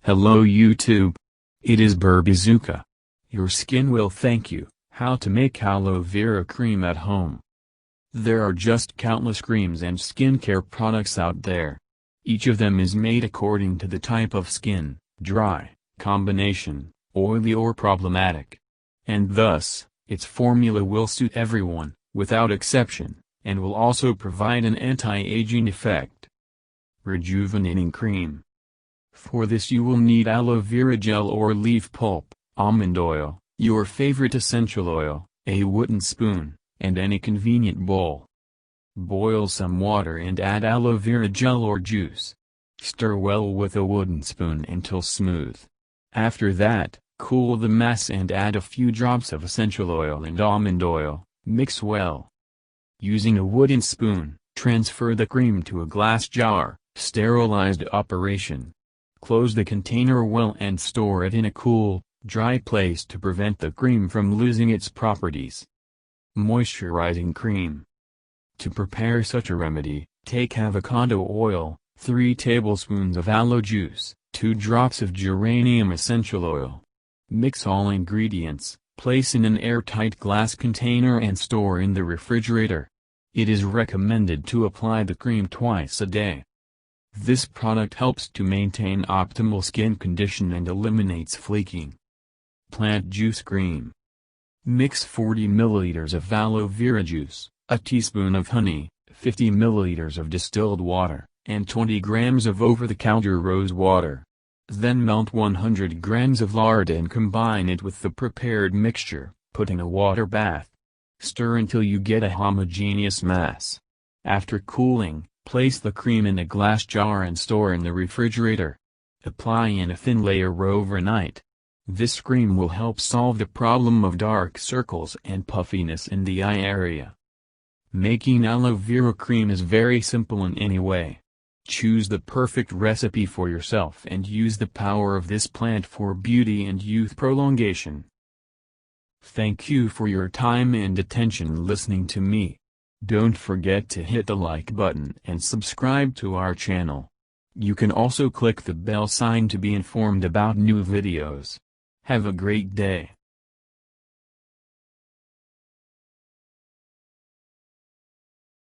Hello YouTube. It is Burbizuka. Your skin will thank you. How to make aloe vera cream at home. There are just countless creams and skincare products out there. Each of them is made according to the type of skin, dry, combination, oily or problematic. And thus, its formula will suit everyone, without exception, and will also provide an anti-aging effect. Rejuvenating cream. For this you will need aloe vera gel or leaf pulp, almond oil, your favorite essential oil, a wooden spoon, and any convenient bowl. Boil some water and add aloe vera gel or juice. Stir well with a wooden spoon until smooth. After that, cool the mass and add a few drops of essential oil and almond oil, mix well. Using a wooden spoon, transfer the cream to a glass jar, sterilized operation. Close the container well and store it in a cool, dry place to prevent the cream from losing its properties. Moisturizing cream. To prepare such a remedy, take avocado oil, 3 tablespoons of aloe juice, 2 drops of geranium essential oil. Mix all ingredients, place in an airtight glass container and store in the refrigerator. It is recommended to apply the cream twice a day. This product helps to maintain optimal skin condition and eliminates flaking. Plant juice cream. Mix 40 ml of aloe vera juice, a teaspoon of honey, 50 ml of distilled water, and 20 grams of over-the-counter rose water. Then melt 100 grams of lard and combine it with the prepared mixture, put in a water bath. Stir until you get a homogeneous mass. After cooling, place the cream in a glass jar and store in the refrigerator. Apply in a thin layer overnight. This cream will help solve the problem of dark circles and puffiness in the eye area. Making aloe vera cream is very simple in any way. Choose the perfect recipe for yourself and use the power of this plant for beauty and youth prolongation. Thank you for your time and attention listening to me. Don't forget to hit the like button and subscribe to our channel. You can also click the bell sign to be informed about new videos. Have a great day.